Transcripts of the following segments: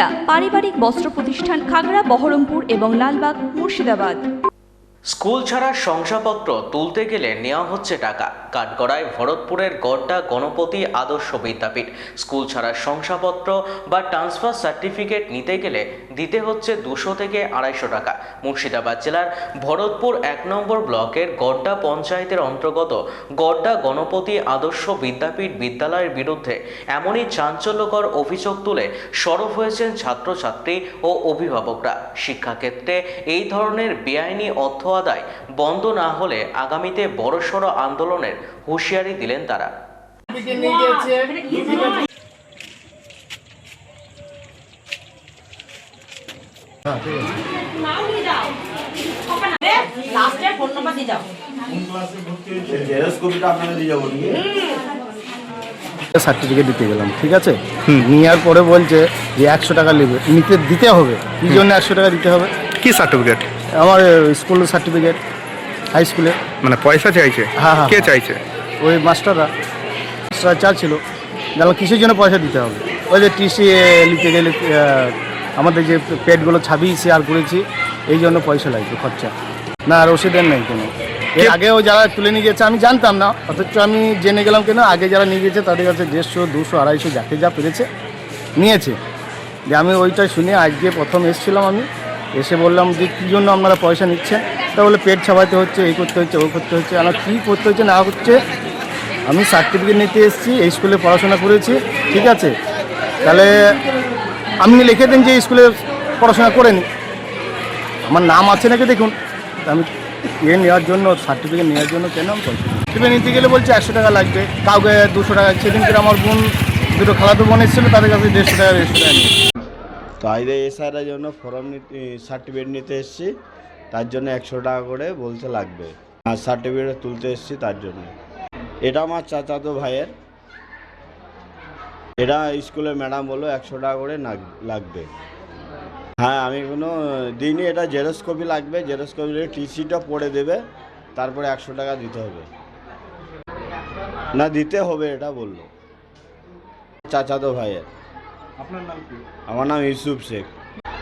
সুনিতা পারিবারিক বস্ত্র প্রতিষ্ঠান, খাগড়া, বহরমপুর এবং লালবাগ, মুর্শিদাবাদ। স্কুল ছাড়ার শংসাপত্র তুলতে গেলে নেওয়া হচ্ছে টাকা। কাঠগড়ায় ভরতপুরের গড্ডা গণপতি আদর্শ বিদ্যাপীঠ স্কুল ছাড়ার শংসাপত্র বা ট্রান্সফার সার্টিফিকেট নিতে গেলে দিতে হচ্ছে 200 থেকে 250 টাকা। মুর্শিদাবাদ জেলার ভরতপুর 1 নম্বর ব্লকের গড্ডা পঞ্চায়েতের অন্তর্গত গড্ডা গণপতি আদর্শ বিদ্যাপীঠ বিদ্যালয়ের বিরুদ্ধে এমনই চাঞ্চল্যকর অভিযোগ তুলে সরব হয়েছেন ছাত্রছাত্রী ও অভিভাবকরা। শিক্ষাক্ষেত্রে এই ধরনের বেআইনি অর্থ আদায় বন্ধ না হলে আগামীতে বড়সড় আন্দোলনের হুঁশিয়ারি দিলেন তারা। সার্টিফিকেট দিতে গেলাম, ঠিক আছে, নেওয়ার পরে বলছে যে 100 টাকা নেবে, দিতে হবে। কি জন্য 100 টাকা দিতে হবে? কি সার্টিফিকেট? আমার স্কুল সার্টিফিকেট, হাই স্কুলে। মানে পয়সা চাইছে? হ্যাঁ হ্যাঁ। কে চাইছে? ওই মাস্টাররা চাচ্ছিল। জানলাম কিসের জন্য পয়সা দিতে হবে? ওই যে টিসি নিতে গেলে আমাদের যে পেডগুলো ছাবি শেয়ার করেছি, এই জন্য পয়সা লাগবে, খরচা। না, রসিদের নেই কোনো। এর আগেও যারা তুলে নিয়ে গেছে আমি জানতাম না, অথচ আমি জেনে গেলাম কেন, আগে যারা নিয়ে গেছে তাদের কাছে 150, 200, 250 যাকে যা পেরেছে নিয়েছে। যে আমি ওইটাই শুনে আজকে প্রথম এসেছিলাম, আমি এসে বললাম যে কী জন্য আপনারা পয়সা নিচ্ছেন? তা বলে পেট ছাপাইতে হচ্ছে, এই করতে হচ্ছে, ওই করতে হচ্ছে। আমার কী করতে হচ্ছে না হচ্ছে, আমি সার্টিফিকেট নিতে এসেছি, এই স্কুলে পড়াশোনা করেছি, ঠিক আছে, তাহলে আপনি লিখে দিন যে স্কুলে পড়াশোনা করেনি, আমার নাম আছে নাকি দেখুন। আমি নেওয়ার জন্য, সার্টিফিকেট নেওয়ার জন্য কেন আমি পয়সা সার্টিফিকেট নিতে গেলে বলছে 100 টাকা লাগবে, কাউকে 200 টাকা। সেদিনকে আমার বোন, দুটো খালাতো বোন এসেছিলো, তাদের কাছে 150 টাকা নিয়ে। তো আইরে এসআইয়ের জন্য ফর্ম সার্টিফিকেট নিতে এসেছি, তার জন্য 100 টাকা করে বলতে লাগবে। আর সার্টিফিকেট তুলতে এসেছি তার জন্য। এটা আমার চাচাতো ভাইয়ের, এটা স্কুলের ম্যাডাম বললো 100 টাকা করে লাগবে। হ্যাঁ, আমি কোনো দিনই, এটা জেরক্স কপি লাগবে, জেরক্স কপি টিসিটা পড়ে দেবে, তারপরে 100 টাকা দিতে হবে। না, দিতে হবে এটা বললো চাচাতো ভাইয়ের। আপনার নাম কি? আমার নাম ইউসুফ শেখ।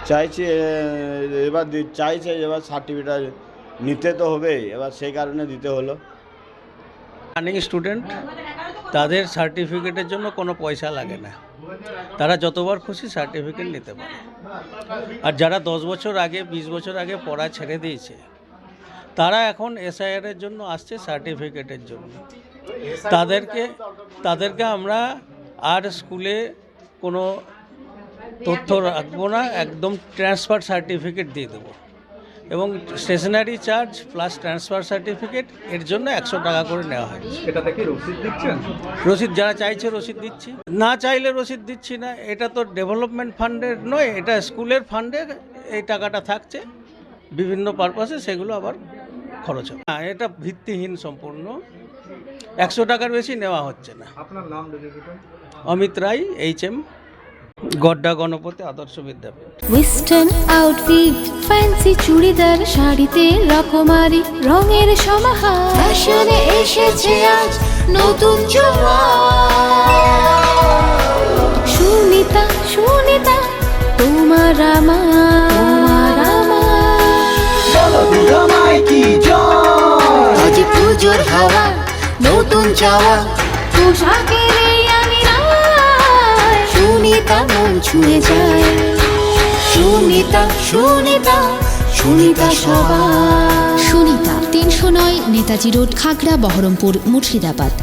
চাইছি এবার সার্টিফিকেট নিতে তো হবে, এবার সেই কারণে দিতে হলো। রানিং স্টুডেন্ট, তাদের সার্টিফিকেটের জন্য কোনো পয়সা লাগে না, তারা যতবার খুশি সার্টিফিকেট নিতে পারে। আর যারা 10 বছর আগে, 20 বছর আগে পড়া ছেড়ে দিয়েছে, তারা এখন এসআইআরের জন্য আসছে সার্টিফিকেটের জন্য। তাদেরকে আমরা আর স্কুলে কোনো তথ্য রাখবো না, একদম ট্রান্সফার সার্টিফিকেট দিয়ে দেবো, এবং stationery charge plus transfer certificate এর জন্য 100 টাকা করে নেওয়া হয়। এটাতে কি রসিদ দিচ্ছেন? রসিদ যারা চাইছে রসিদ দিচ্ছি, না চাইলে রসিদ দিচ্ছি না। এটা তো ডেভেলপমেন্ট ফান্ডের নয়, এটা স্কুলের ফান্ডে এই টাকাটা থাকছে বিভিন্ন পারপাসে, সেগুলো আবার খরচ হবে। না, এটা ভিত্তিহীন সম্পূর্ণ, 100 টাকার বেশি নেওয়া হচ্ছে না। আপনার নাম? অমিত রায়, HM, গড্ডা গণপতি আদর্শ বিদ্যাপীঠ। ওয়েস্টার্ন আউটফিট, ফ্যান্সি চুড়িদার, শাড়িতে রকমারি রঙের সমাহার, ফ্যাশনে এসেছে আজ নতুন সুনিতা, সুনিতা তোমার আমার, আজ পুজোর হাওয়া, নতুন চাওয়া, পোশাকের সুনিতা মন ছুঁয়ে যায়। সুনিতা, সুনিতা, সুনিতা সবার। সুনিতা 309 নেতাজি রোড, খাগড়া, বহরমপুর, মুর্শিদাবাদ।